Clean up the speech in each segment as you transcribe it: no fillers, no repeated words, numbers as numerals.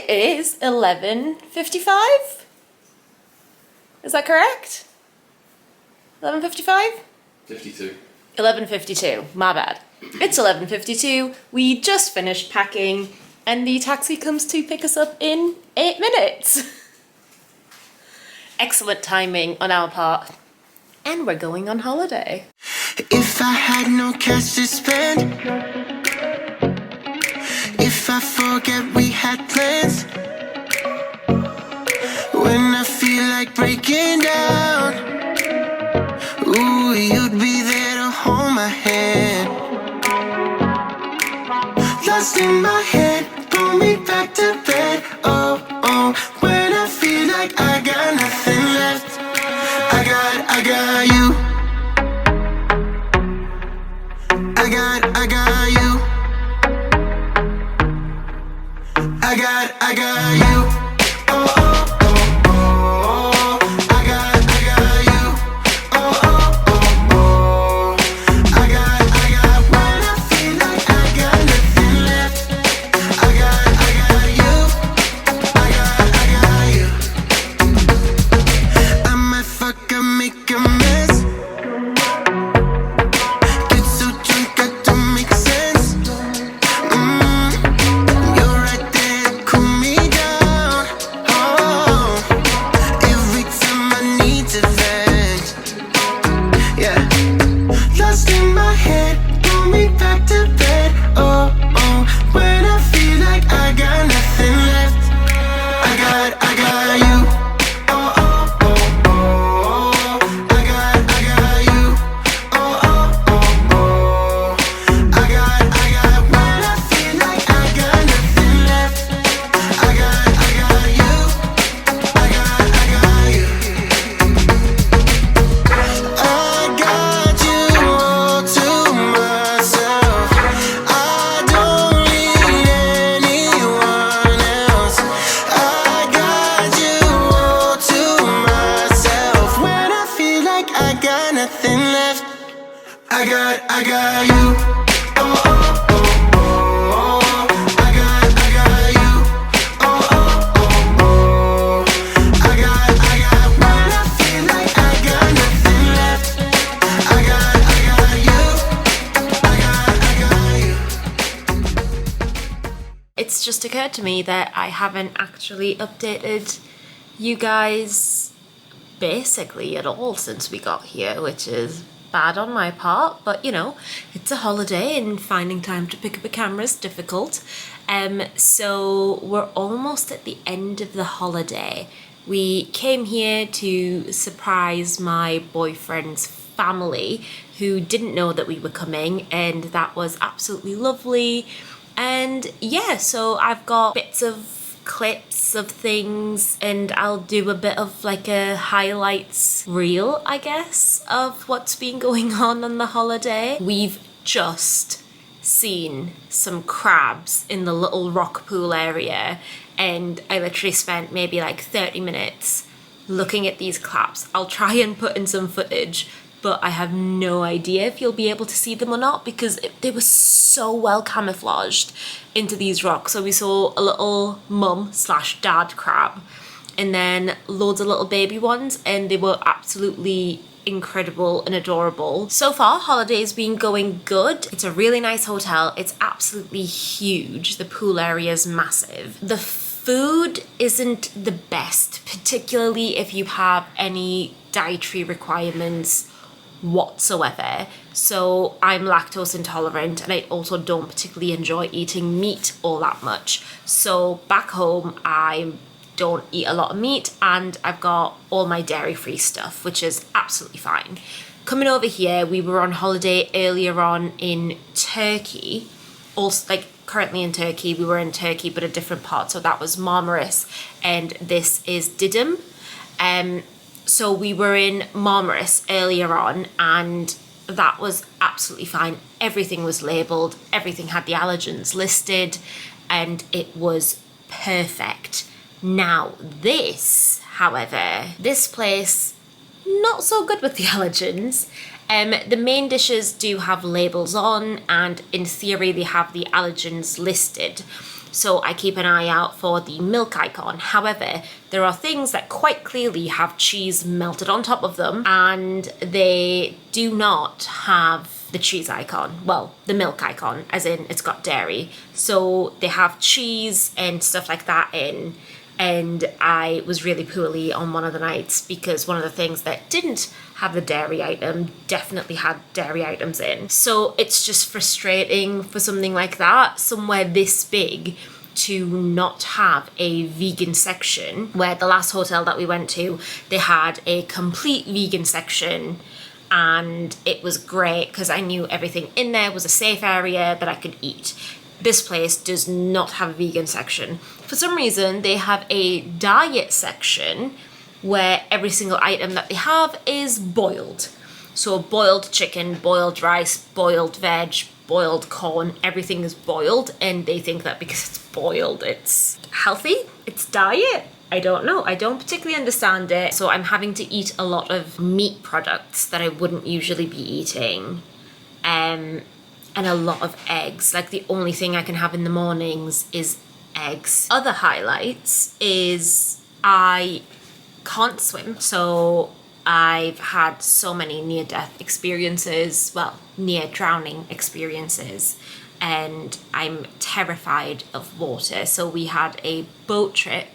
It is 11:55. Is that correct? 11:55? 52. 11:52, my bad. It's 11:52, we just finished packing and the taxi comes to pick us up in 8 minutes. Excellent timing on our part. And we're going on holiday. If I had no cash to spend, if I forget we had plans, when I feel like breaking down, ooh, you'd be there to hold my hand. Lost in my head, pull me back to bed. Oh, oh, when I feel like I got nothing left, I got you. I got you. I got you. Oh, oh, oh, oh. I got you. Oh, oh, oh, oh. I got when I feel like I got nothing left. I got you. I got you. I might fuck up, make a mess. Get so drunk I don't make sense. You're right there to cool me down. Oh, every time I need to vent. Yeah, lost in my head, pull me back to bed. Oh, oh, when I feel like I got nothing left, I got you. Oh, oh, oh, oh. I got you. Oh, oh, oh, oh. I got when I feel like I got nothing left, I got you. I got you. I got you all to myself. I don't need anyone else. I got you all to myself. When I feel like I got nothing left, I got you. Oh, oh, oh, oh. I got you. Oh, oh, oh, oh. I got when I feel like I got nothing left, I got you. I got you. It's just occurred to me that I haven't actually updated you guys basically at all since we got here, which is bad on my part, but you know, it's a holiday and finding time to pick up a camera is difficult. So we're almost at the end of the holiday. We came here to surprise my boyfriend's family who didn't know that we were coming, and that was absolutely lovely. And yeah, so I've got bits of clips of things and I'll do a bit of like a highlights reel, I guess, of what's been going on the holiday. We've just seen some crabs in the little rock pool area and I literally spent maybe like 30 minutes looking at these crabs. I'll try and put in some footage, but I have no idea if you'll be able to see them or not because they were so well camouflaged into these rocks. So we saw a little mum/dad crab and then loads of little baby ones, and they were absolutely incredible and adorable. So far, holiday's been going good. It's a really nice hotel. It's absolutely huge. The pool area is massive. The food isn't the best, particularly if you have any dietary requirements whatsoever. So I'm lactose intolerant and I also don't particularly enjoy eating meat all that much. So back home I don't eat a lot of meat and I've got all my dairy-free stuff, which is absolutely fine. Coming over here, we were on holiday earlier on in Turkey, also like currently in Turkey. We were in Turkey but a different part, so that was Marmaris and this is Didim. So we were in Marmaris earlier on and that was absolutely fine. Everything was labelled, everything had the allergens listed and it was perfect. Now this, however, this place, not so good with the allergens. The main dishes do have labels on and in theory they have the allergens listed. So I keep an eye out for the milk icon. However, there are things that quite clearly have cheese melted on top of them, and they do not have the cheese icon. Well, the milk icon, as in it's got dairy. So they have cheese and stuff like that in. And I was really poorly on one of the nights because one of the things that didn't have the dairy item definitely had dairy items in. So it's just frustrating for something like that, somewhere this big, to not have a vegan section, where the last hotel that we went to, they had a complete vegan section, and it was great because I knew everything in there was a safe area that I could eat. This place does not have a vegan section. For some reason, they have a diet section where every single item that they have is boiled. So boiled chicken, boiled rice, boiled veg, boiled corn, everything is boiled, and they think that because it's boiled, it's healthy, it's diet. I don't know. I don't particularly understand it. So I'm having to eat a lot of meat products that I wouldn't usually be eating. And a lot of eggs. Like the only thing I can have in the mornings is eggs. Other highlights is I can't swim. So I've had so many near-death experiences, well, near drowning experiences, and I'm terrified of water. So we had a boat trip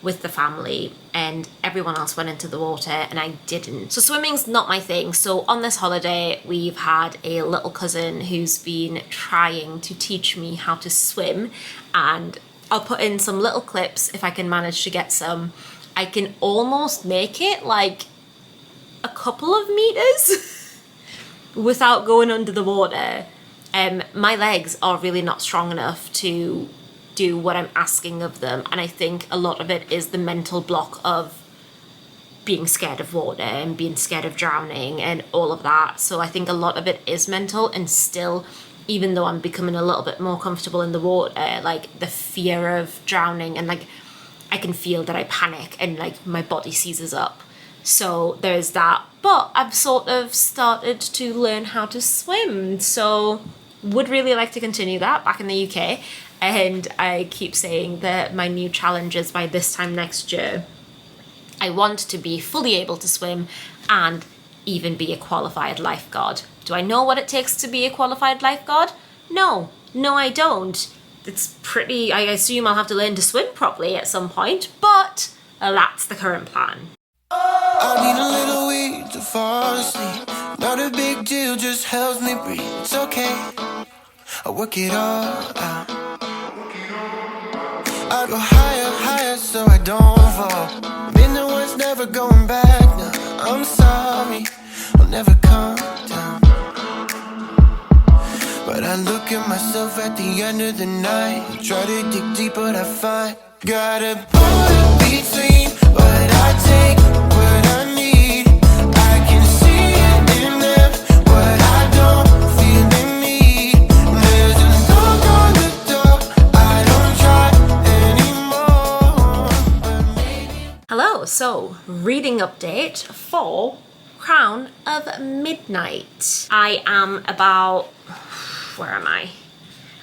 with the family and everyone else went into the water and I didn't. So swimming's not my thing. So on this holiday, we've had a little cousin who's been trying to teach me how to swim, and I'll put in some little clips if I can manage to get some. I can almost make it like a couple of meters without going under the water. My legs are really not strong enough to do what I'm asking of them, and I think a lot of it is the mental block of being scared of water and being scared of drowning and all of that. So I think a lot of it is mental, and still, even though I'm becoming a little bit more comfortable in the water, like the fear of drowning, and like I can feel that I panic and like my body seizes up. So there's that, but I've sort of started to learn how to swim, so would really like to continue that back in the UK. And I keep saying that my new challenge is by this time next year, I want to be fully able to swim and even be a qualified lifeguard. Do I know what it takes to be a qualified lifeguard? No, I don't. It's pretty, I assume I'll have to learn to swim properly at some point, but that's the current plan. I need a little weed to fall asleep. Not a big deal, just helps me breathe. It's okay, I work it all out. I go higher, so I don't fall. Been the one's never going back now. I'm sorry, I'll never come down. But I look at myself at the end of the night, try to dig deep, but I find got a border between what I take, what I need. I can see it in them, what I don't feel in me. There's a knock on the door, I don't try anymore. Hello, so reading update for Crown of Midnight. I am about, where am I?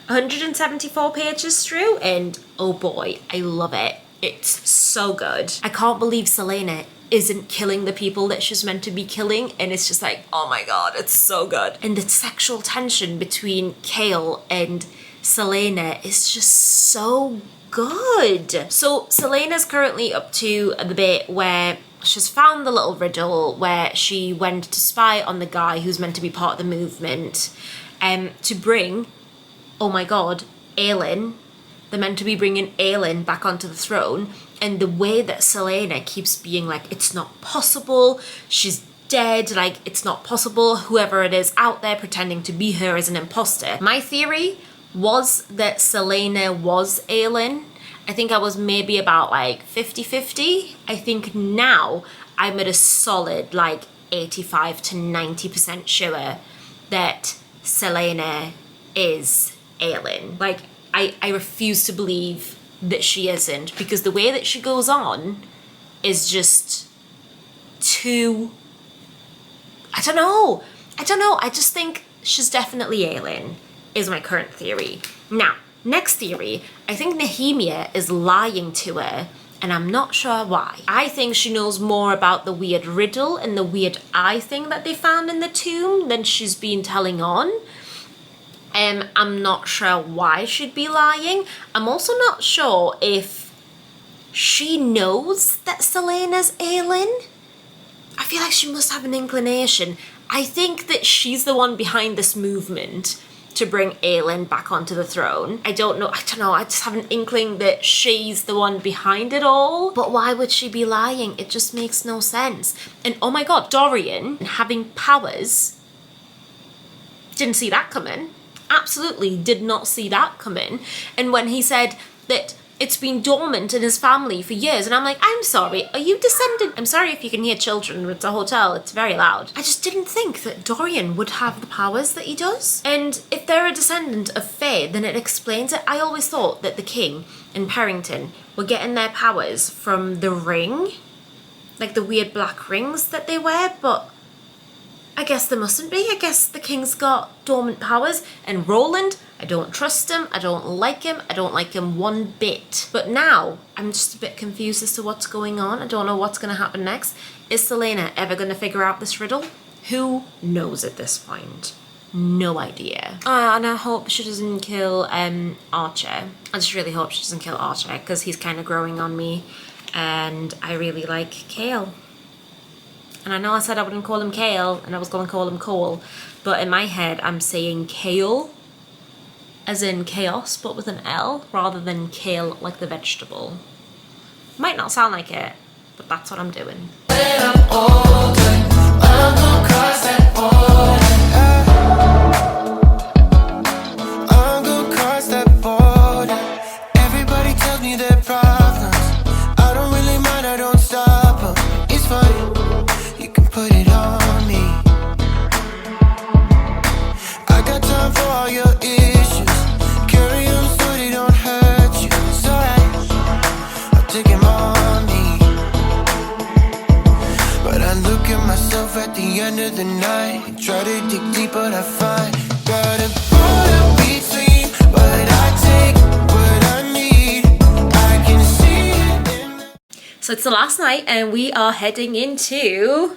174 pages through, and oh boy, I love it. It's so good. I can't believe Selena isn't killing the people that she's meant to be killing, and it's just like, oh my god, it's so good. And the sexual tension between Kale and Selena is just so good. So Selena's currently up to the bit where she's found the little riddle where she went to spy on the guy who's meant to be part of the movement, to bring, oh my god, Aelin. They're meant to be bringing Aelin back onto the throne, and the way that Selena keeps being like, it's not possible, she's dead, like, it's not possible, whoever it is out there pretending to be her is an imposter. My theory was that Selena was Aelin. I think I was maybe about like 50-50. I think now I'm at a solid like 85 to 90% sure that Selena is Aelin. Like, I refuse to believe that she isn't, because the way that she goes on is just too, I don't know. I just think she's definitely Aelin, is my current theory. Now, Next theory, I think Nehemia is lying to her, and I'm not sure why. I think she knows more about the weird riddle and the weird eye thing that they found in the tomb than she's been telling on. I'm not sure why she'd be lying. I'm also not sure if she knows that Selena's ailing. I feel like she must have an inclination. I think that she's the one behind this movement to bring Aelin back onto the throne. I don't know, I just have an inkling that she's the one behind it all. But why would she be lying? It just makes no sense. And oh my god, Dorian having powers, didn't see that coming. Absolutely did not see that coming. And when he said that it's been dormant in his family for years, and I'm like, I'm sorry, are you descendant? I'm sorry if you can hear children, it's a hotel, it's very loud. I just didn't think that Dorian would have the powers that he does. And if they're a descendant of Fae, then it explains it. I always thought that the king and Perrington were getting their powers from the ring, like the weird black rings that they wear, but I guess there mustn't be. I guess the king's got dormant powers. And Roland, I don't trust him. I don't like him. I don't like him one bit. But now, I'm just a bit confused as to what's going on. I don't know what's going to happen next. Is Selena ever going to figure out this riddle? Who knows at this point? No idea. And I hope she doesn't kill Archer. I just really hope she doesn't kill Archer, because he's kind of growing on me. And I really like Kale. And I know I said I wouldn't call him Kale, and I was going to call him Cole, but in my head I'm saying Kale, as in chaos, but with an L, rather than kale like the vegetable. Might not sound like it, but that's what I'm doing. Everybody tells me their problems. I don't really mind, I don't stop them. It's fine. Put it on me. I got time for all your issues. Carry them so they don't hurt you. It's alright, I'll take them on me. But I look at myself at the end of the night. Try to dig deep, but I find gotta put a between what I take, what I need. I can see it in the... So it's the last night, and we are heading into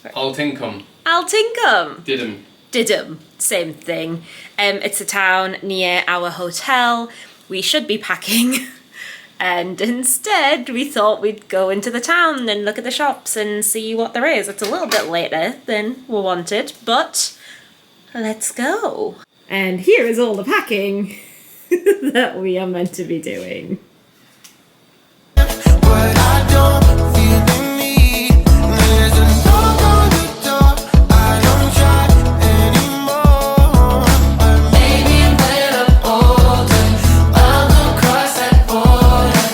Altinkum. Didham. Same thing. It's a town near our hotel. We should be packing. And instead, we thought we'd go into the town and look at the shops and see what there is. It's a little bit later than we wanted, but let's go. And here is all the packing that we are meant to be doing. But I don't feel the need. There's a knock on the door. I don't try anymore. But maybe when I'm older, I'll go cross that border.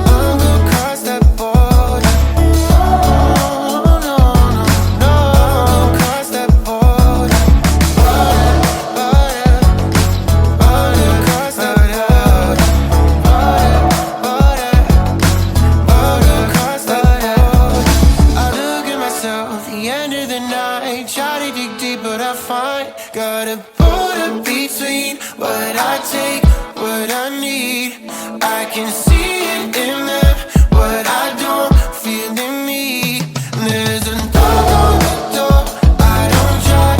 I'll go cross that border. No, cross that border. Cross that gotta put a between what I take, what I need. I can see it in them, what I don't feel in me. There's a knock on the door, I don't try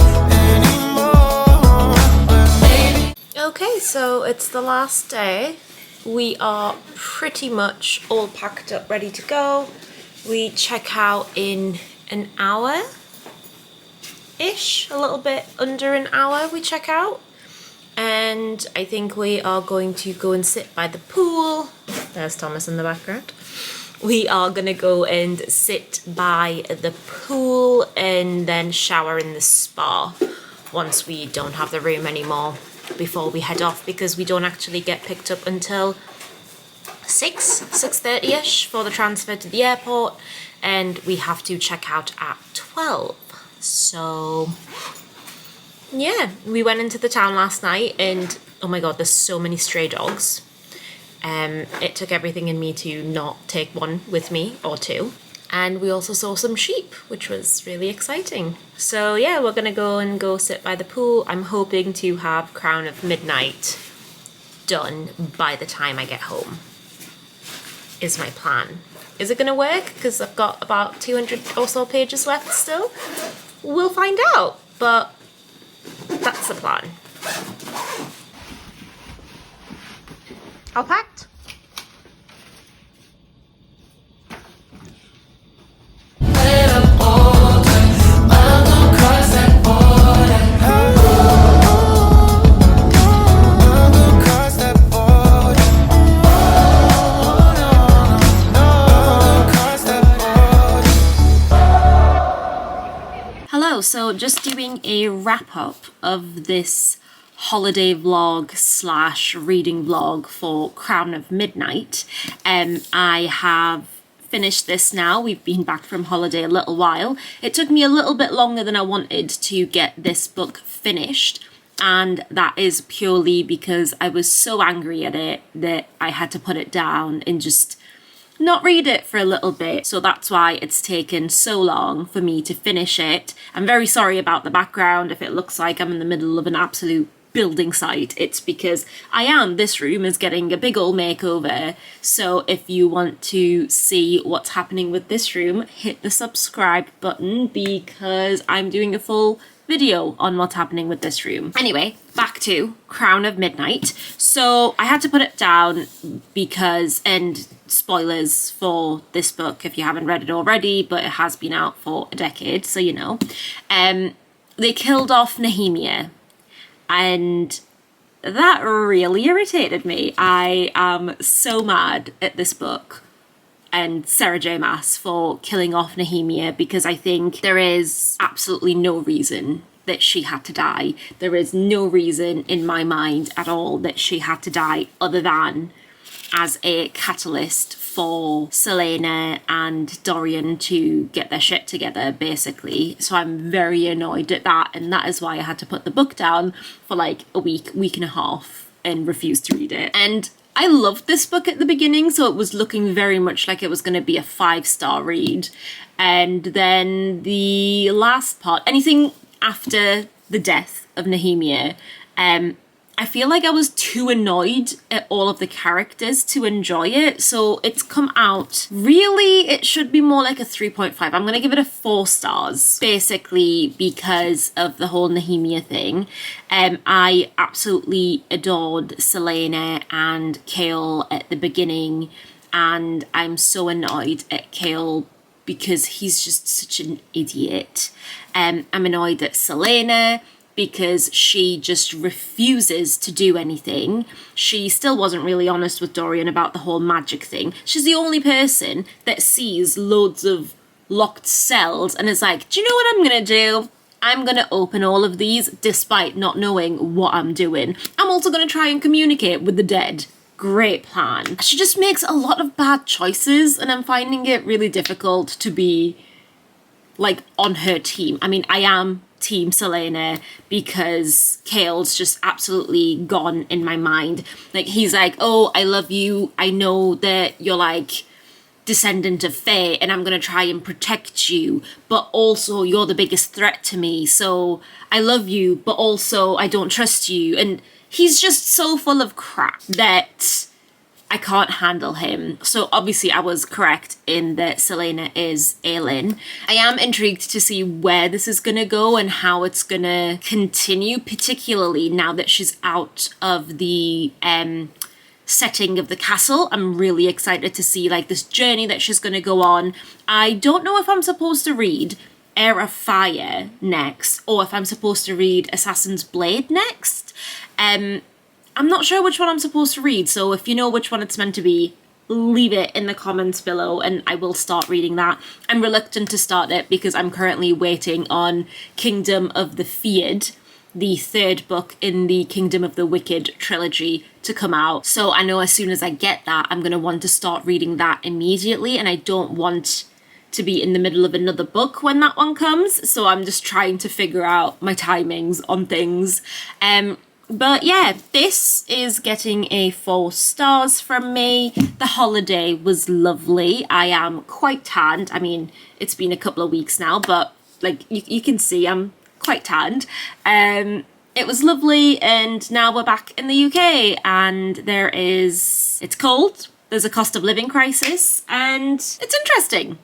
anymore. But maybe. Okay, so it's the last day. We are pretty much all packed up, ready to go. We check out in an hour-ish, a little bit under an hour we check out. And I think we are going to go and sit by the pool. There's Thomas in the background. We are gonna go and sit by the pool and then shower in the spa once we don't have the room anymore before we head off, because we don't actually get picked up until 6:30ish for the transfer to the airport, and we have to check out at 12. So yeah, we went into the town last night and oh my god, there's so many stray dogs. It took everything in me to not take one with me, or two. And we also saw some sheep, which was really exciting. So yeah, we're gonna go sit by the pool. I'm hoping to have Crown of Midnight done by the time I get home, is my plan. Is it gonna work? Because I've got about 200 or so pages left still. We'll find out, but that's the plan. All packed? So just doing a wrap up of this holiday vlog / reading vlog for Crown of Midnight. I have finished this now. We've been back from holiday a little while. It took me a little bit longer than I wanted to get this book finished, and that is purely because I was so angry at it that I had to put it down and just not read it for a little bit. So that's why it's taken so long for me to finish it. I'm very sorry about the background. If it looks like I'm in the middle of an absolute building site, it's because I am. This room is getting a big old makeover. So if you want to see what's happening with this room, hit the subscribe button because I'm doing a full video on what's happening with this room. Anyway, back to Crown of Midnight. So I had to put it down because, and spoilers for this book if you haven't read it already, but it has been out for a decade, so you know. They killed off Nehemia, and that really irritated me. I am so mad at this book and Sarah J. Maas for killing off Nehemia, because I think there is absolutely no reason that she had to die. There is no reason in my mind at all that she had to die other than as a catalyst for Selena and Dorian to get their shit together, basically. So I'm very annoyed at that, and that is why I had to put the book down for like a week and a half and refuse to read it. And I loved this book at the beginning, so it was looking very much like it was going to be a 5-star read. And then the last part, anything after the death of Nehemia, I feel like I was too annoyed at all of the characters to enjoy it. So it's come out, really, it should be more like a 3.5. I'm going to give it a 4 stars, basically because of the whole Nehemia thing. I absolutely adored Selena and Kale at the beginning, and I'm so annoyed at Kale because he's just such an idiot. I'm annoyed at Selena because she just refuses to do anything. She still wasn't really honest with Dorian about the whole magic thing. She's the only person that sees loads of locked cells and is like, do you know what I'm gonna do? I'm gonna open all of these despite not knowing what I'm doing. I'm also gonna try and communicate with the dead. Great plan. She just makes a lot of bad choices, and I'm finding it really difficult to be like on her team. I mean, I am Team Selena because Kale's just absolutely gone in my mind. Like, he's like, oh, I love you. I know that you're like descendant of Fae and I'm gonna try and protect you, but also you're the biggest threat to me. So I love you, but also I don't trust you. And he's just so full of crap that I can't handle him. So obviously I was correct in that Selena is Aelin. I am intrigued to see where this is gonna go and how it's gonna continue, particularly now that she's out of the setting of the castle. I'm really excited to see like this journey that she's gonna go on. I don't know if I'm supposed to read Heir of Fire next, or if I'm supposed to read Assassin's Blade next. I'm not sure which one I'm supposed to read, so if you know which one it's meant to be, leave it in the comments below and I will start reading that. I'm reluctant to start it because I'm currently waiting on Kingdom of the Feared, the 3rd book in the Kingdom of the Wicked trilogy, to come out. So I know as soon as I get that, I'm going to want to start reading that immediately, and I don't want to be in the middle of another book when that one comes, so I'm just trying to figure out my timings on things. But yeah, this is getting a 4 stars from me. The holiday was lovely. I am quite tanned. I mean, it's been a couple of weeks now, but like you can see I'm quite tanned. It was lovely, and now we're back in the UK, and it's cold, there's a cost of living crisis, and it's interesting.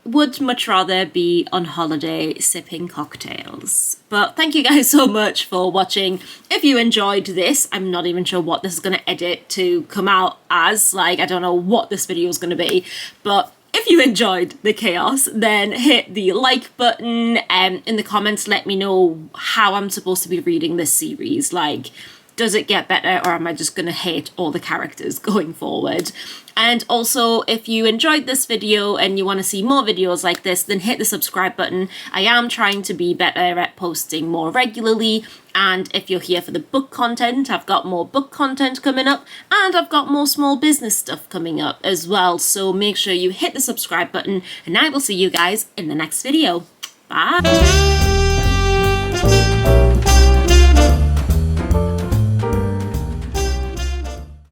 Would much rather be on holiday sipping cocktails. But thank you guys so much for watching. If you enjoyed this, I'm not even sure what this is going to edit to come out as. Like, I don't know what this video is going to be. But if you enjoyed the chaos, then hit the like button. In the comments, let me know how I'm supposed to be reading this series. Like, does it get better, or am I just going to hate all the characters going forward? And also, if you enjoyed this video and you want to see more videos like this, then hit the subscribe button. I am trying to be better at posting more regularly. And if you're here for the book content, I've got more book content coming up, and I've got more small business stuff coming up as well. So make sure you hit the subscribe button, and I will see you guys in the next video. Bye!